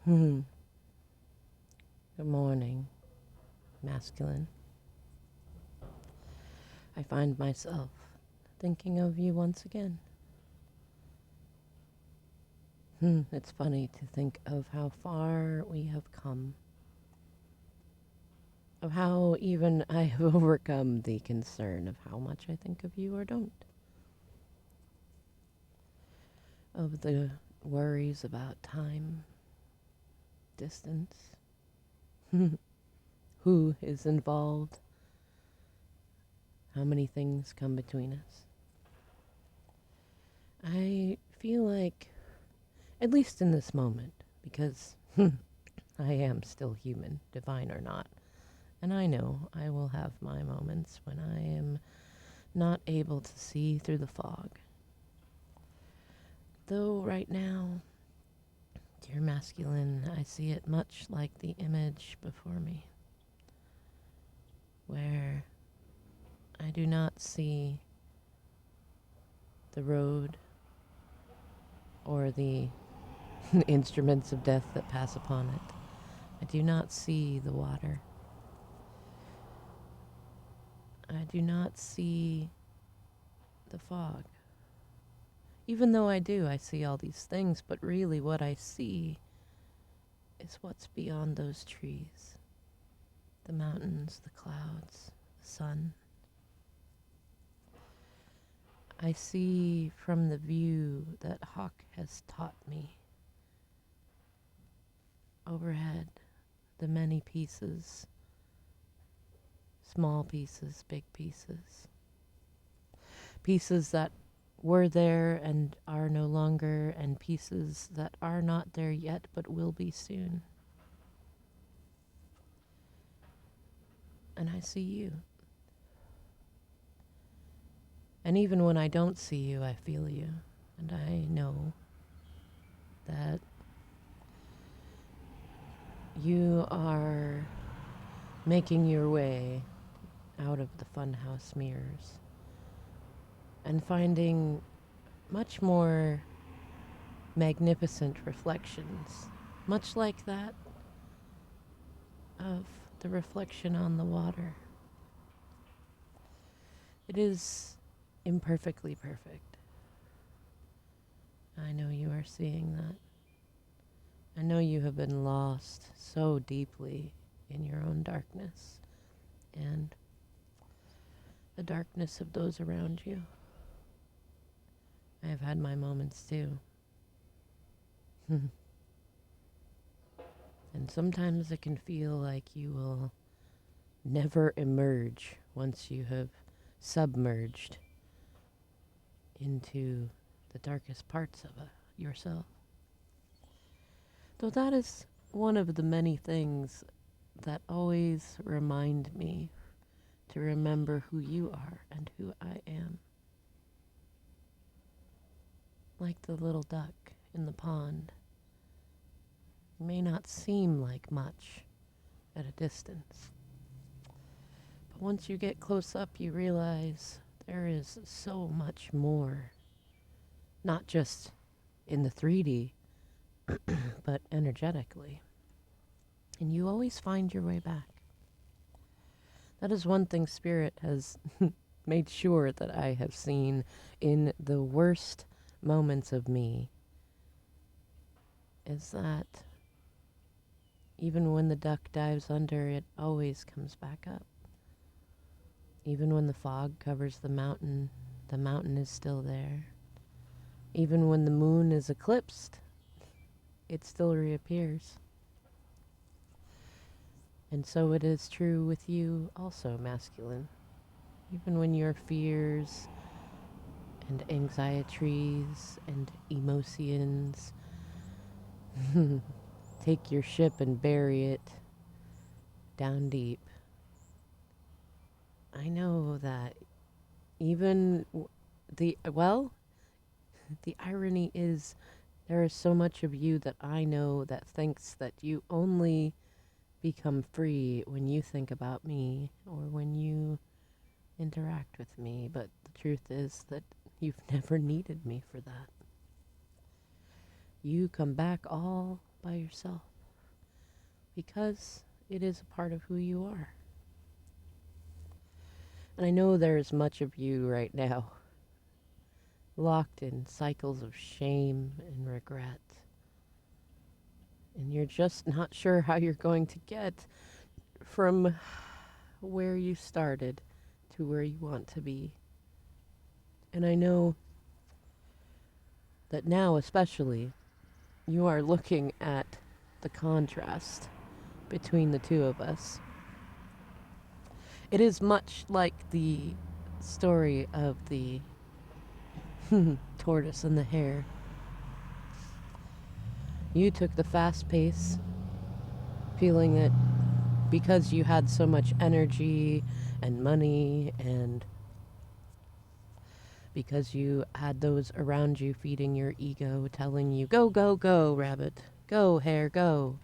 Good morning, masculine. I find myself thinking of you once again. It's funny to think of how far we have come, of how even I have overcome the concern of how much I think of you or don't, of the worries about time, distance, who is involved, how many things come between us. I feel like, at least in this moment, because I am still human, divine or not, and I know I will have my moments when I am not able to see through the fog. Though right now, dear masculine, I see it much like the image before me, where I do not see the road or the instruments of death that pass upon it. I do not see the water. I do not see the fog. Even though I do, I see all these things, but really what I see is what's beyond those trees. The mountains, the clouds, the sun. I see from the view that Hawk has taught me. Overhead, the many pieces, small pieces, big pieces. Pieces that were there and are no longer, and pieces that are not there yet but will be soon. And I see you. And even when I don't see you, I feel you. And I know that you are making your way out of the funhouse mirrors and finding much more magnificent reflections, much like that of the reflection on the water. It is imperfectly perfect. I know you are seeing that. I know you have been lost so deeply in your own darkness and the darkness of those around you. I have had my moments too. And sometimes it can feel like you will never emerge once you have submerged into the darkest parts of yourself. Though that is one of the many things that always remind me to remember who you are and who I am. Like the little duck in the pond. It may not seem like much at a distance. But once you get close up, you realize there is so much more. Not just in the 3D, but energetically. And you always find your way back. That is one thing Spirit has made sure that I have seen in the worst moments of me, is that even when the duck dives under, it always comes back up. Even when the fog covers the mountain is still there. Even when the moon is eclipsed, it still reappears. And so it is true with you also, masculine. Even when your fears and anxieties and emotions take your ship and bury it down deep, I know that even the irony is there is so much of you that I know that thinks that you only become free when you think about me or when you interact with me, but the truth is that you've never needed me for that. You come back all by yourself. because it is a part of who you are. And I know there's much of you right now locked in cycles of shame and regret. And you're just not sure how you're going to get from where you started to where you want to be. And I know that now, especially, you are looking at the contrast between the two of us. It is much like the story of the tortoise and the hare. You took the fast pace, feeling that because you had so much energy and money, and because you had those around you feeding your ego, telling you, go, go, go, rabbit, go, hare, go.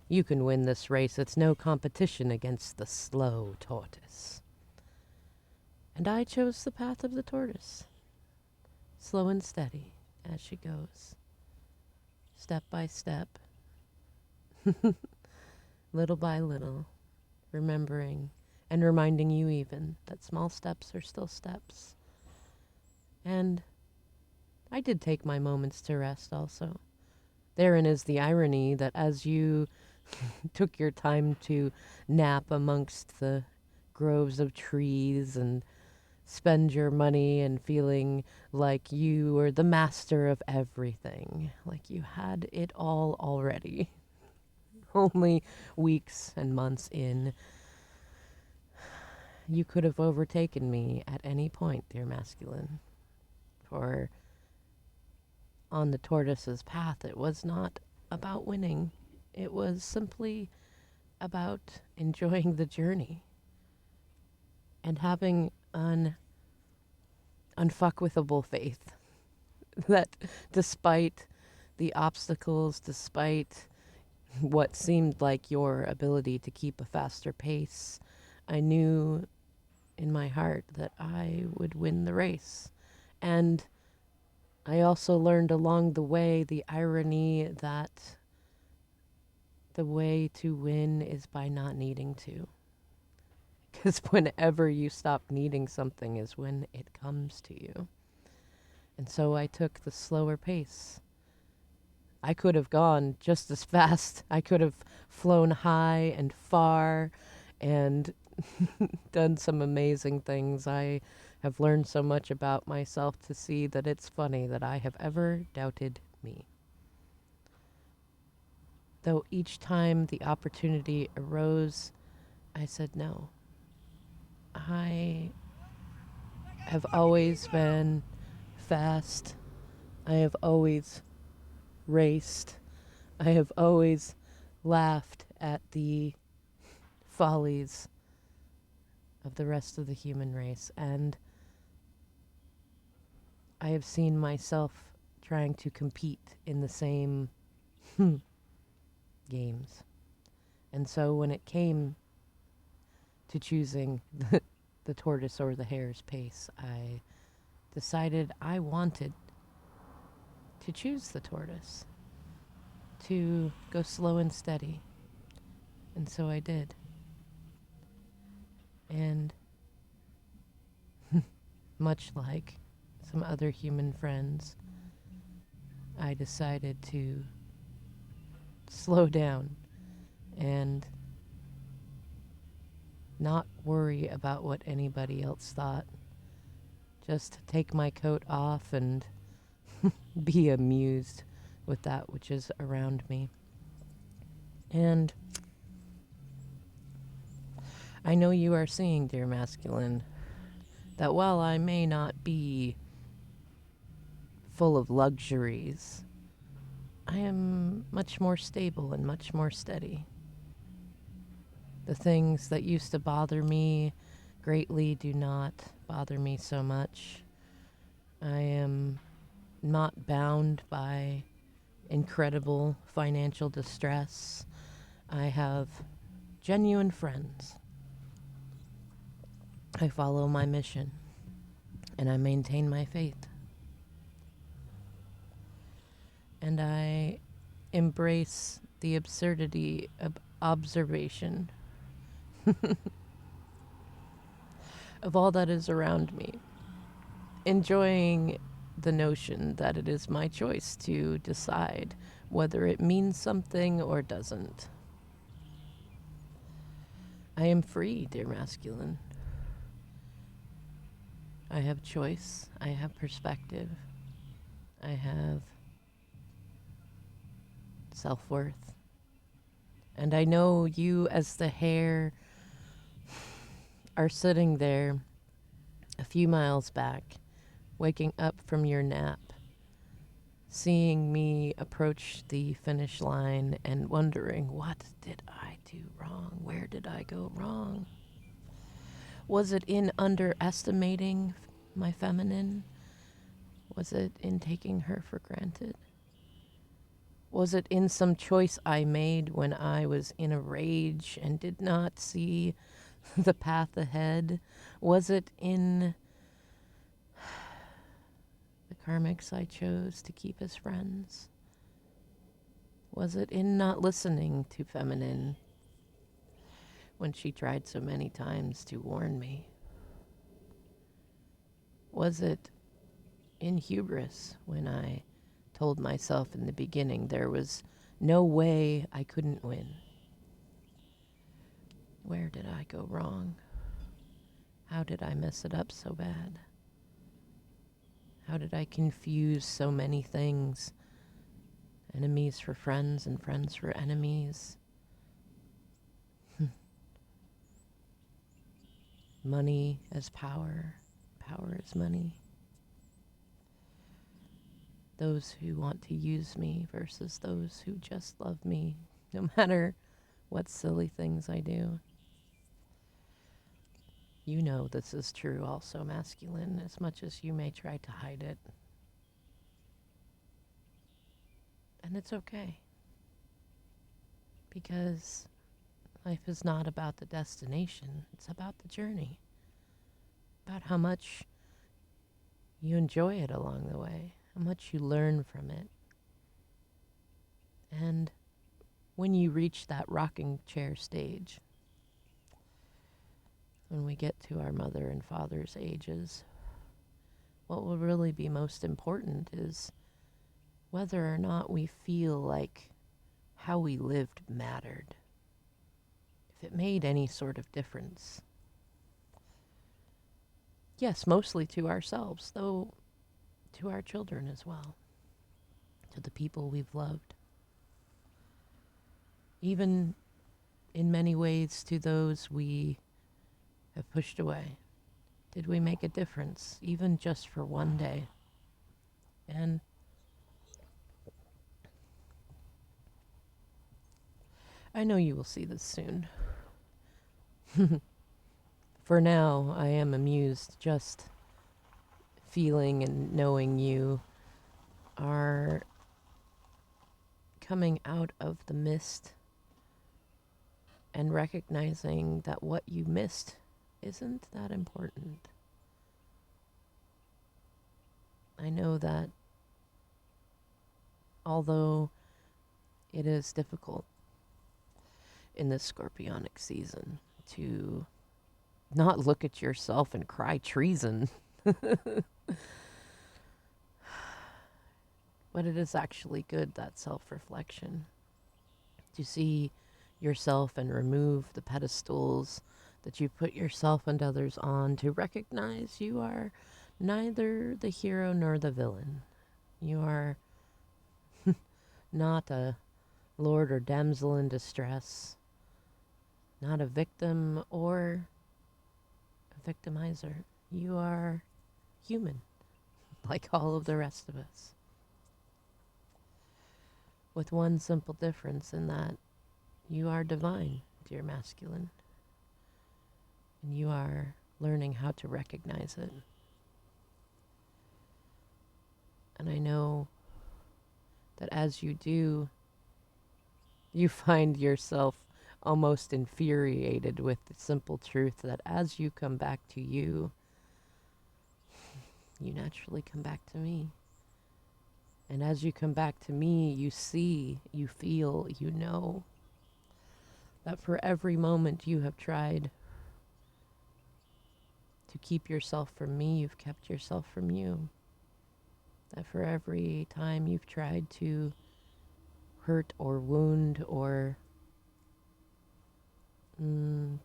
You can win this race. It's no competition against the slow tortoise. And I chose the path of the tortoise, slow and steady as she goes, step by step, little by little, remembering and reminding you even that small steps are still steps. And I did take my moments to rest also. Therein is the irony that as you took your time to nap amongst the groves of trees and spend your money and feeling like you were the master of everything, like you had it all already, only weeks and months in, you could have overtaken me at any point, dear masculine. For on the tortoise's path, it was not about winning. It was simply about enjoying the journey and having an unfuckwithable faith that despite the obstacles, despite what seemed like your ability to keep a faster pace, I knew in my heart that I would win the race. And I also learned along the way the irony that the way to win is by not needing to. Because whenever you stop needing something is when it comes to you. And so I took the slower pace. I could have gone just as fast. I could have flown high and far and done some amazing things. I have learned so much about myself to see that it's funny that I have ever doubted me. Though each time the opportunity arose, I said no. I have always been fast. I have always raced. I have always laughed at the follies of the rest of the human race. And I have seen myself trying to compete in the same games. And so when it came to choosing the tortoise or the hare's pace, I decided I wanted to choose the tortoise, to go slow and steady. And so I did. And much like some other human friends, I decided to slow down and not worry about what anybody else thought. Just take my coat off and be amused with that which is around me. And I know you are seeing, dear masculine, that while I may not be full of luxuries, I am much more stable and much more steady. The things that used to bother me greatly do not bother me so much. I am not bound by incredible financial distress. I have genuine friends. I follow my mission, and I maintain my faith. And I embrace the absurdity of observation of all that is around me, enjoying the notion that it is my choice to decide whether it means something or doesn't. I am free, dear masculine. I have choice. I have perspective. I have self-worth. And I know you, as the hare, are sitting there a few miles back, waking up from your nap, seeing me approach the finish line and wondering, what did I do wrong? Where did I go wrong? Was it in underestimating my feminine? Was it in taking her for granted? Was it in some choice I made when I was in a rage and did not see the path ahead? Was it in the karmics I chose to keep as friends? Was it in not listening to feminine when she tried so many times to warn me? Was it in hubris when I told myself in the beginning there was no way I couldn't win? Where did I go wrong? How did I mess it up so bad? How did I confuse so many things? Enemies for friends and friends for enemies. Money as power, power as money. Those who want to use me versus those who just love me, no matter what silly things I do. You know this is true also, masculine, as much as you may try to hide it. And it's okay. Because life is not about the destination, it's about the journey. About how much you enjoy it along the way, how much you learn from it. And when you reach that rocking chair stage, when we get to our mother and father's ages, what will really be most important is whether or not we feel like how we lived mattered. If it made any sort of difference. Yes, mostly to ourselves, though to our children as well, to the people we've loved. Even in many ways to those we have pushed away. Did we make a difference, even just for one day? And I know you will see this soon. For now, I am amused just feeling and knowing you are coming out of the mist and recognizing that what you missed isn't that important. I know that although it is difficult in this scorpionic season to not look at yourself and cry treason, but it is actually good, that self-reflection, to see yourself and remove the pedestals that you put yourself and others on, to recognize you are neither the hero nor the villain. You are not a lord or damsel in distress, not a victim or a victimizer. You are human, like all of the rest of us. With one simple difference in that you are divine, dear masculine. And you are learning how to recognize it. And I know that as you do, you find yourself almost infuriated with the simple truth that as you come back to you, you naturally come back to me. And as you come back to me, you see, you feel, you know that for every moment you have tried to keep yourself from me, you've kept yourself from you. That for every time you've tried to hurt or wound or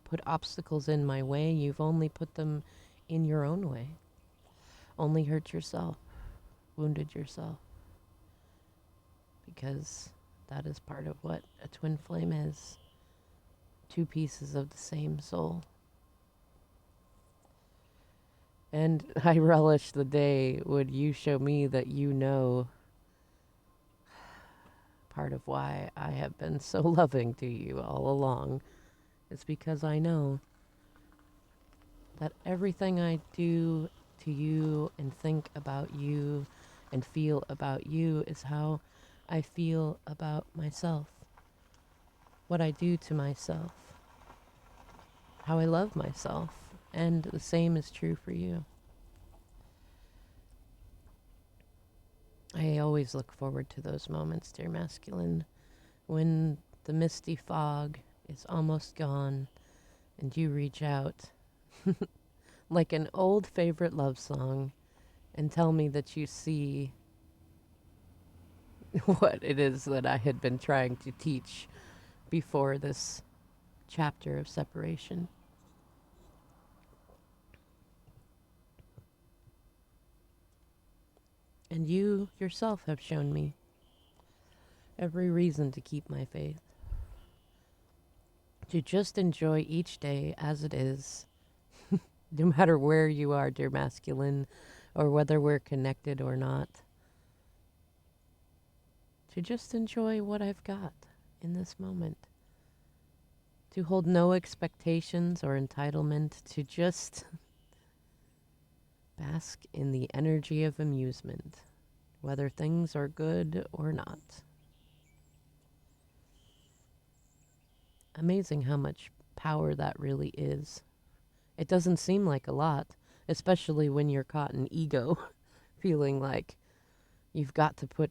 put obstacles in my way, you've only put them in your own way. Only hurt yourself, wounded yourself. Because that is part of what a twin flame is. Two pieces of the same soul. And I relish the day when you show me that you know part of why I have been so loving to you all along is because I know that everything I do to you and think about you and feel about you is how I feel about myself. What I do to myself. How I love myself. And the same is true for you. I always look forward to those moments, dear masculine, when the misty fog is almost gone and you reach out like an old favorite love song and tell me that you see what it is that I had been trying to teach before this chapter of separation. And you yourself have shown me every reason to keep my faith. To just enjoy each day as it is, no matter where you are, dear masculine, or whether we're connected or not. To just enjoy what I've got in this moment. To hold no expectations or entitlement, to just bask in the energy of amusement, whether things are good or not. Amazing how much power that really is. It doesn't seem like a lot, especially when you're caught in ego, feeling like you've got to put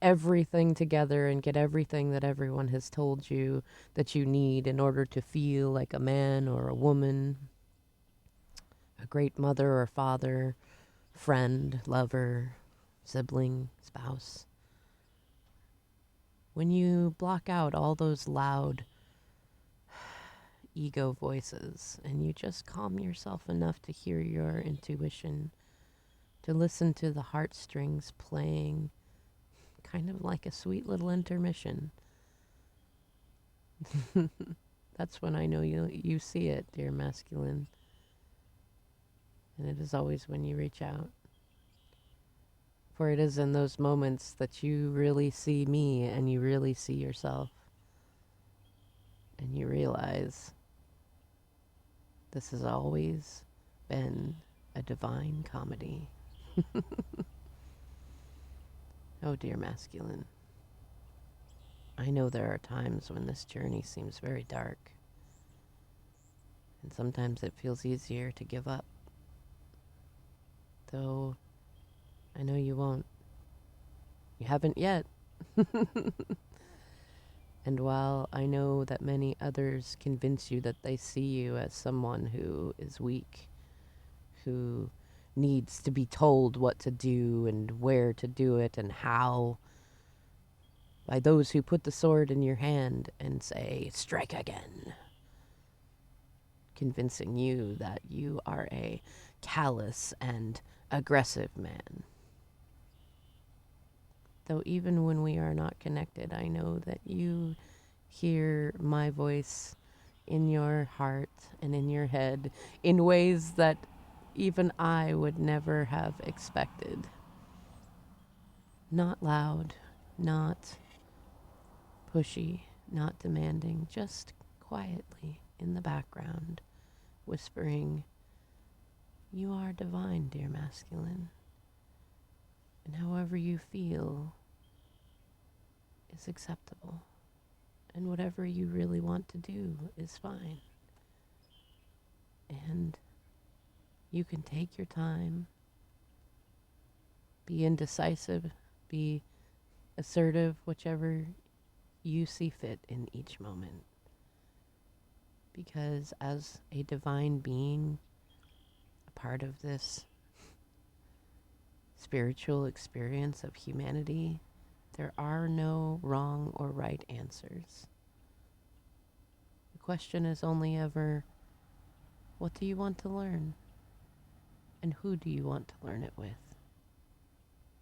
everything together and get everything that everyone has told you that you need in order to feel like a man or a woman, a great mother or father, friend, lover, sibling, spouse. When you block out all those loud ego voices and you just calm yourself enough to hear your intuition, to listen to the heartstrings playing, kind of like a sweet little intermission. That's when I know you see it, dear masculine. And it is always when you reach out. For it is in those moments that you really see me and you really see yourself. And you realize this has always been a divine comedy. Oh, dear masculine. I know there are times when this journey seems very dark. And sometimes it feels easier to give up. Though I know you won't. You haven't yet. And while I know that many others convince you that they see you as someone who is weak, who needs to be told what to do and where to do it and how, by those who put the sword in your hand and say, strike again, convincing you that you are a callous and aggressive man. Though even when we are not connected, I know that you hear my voice in your heart and in your head in ways that even I would never have expected. Not loud, not pushy, not demanding, just quietly in the background, whispering, you are divine, dear masculine. And however you feel is acceptable. And whatever you really want to do is fine. And you can take your time, be indecisive Be assertive, whichever you see fit in each moment. Because as a divine being, a part of this spiritual experience of humanity, there are no wrong or right answers. The question is only ever, what do you want to learn? And who do you want to learn it with?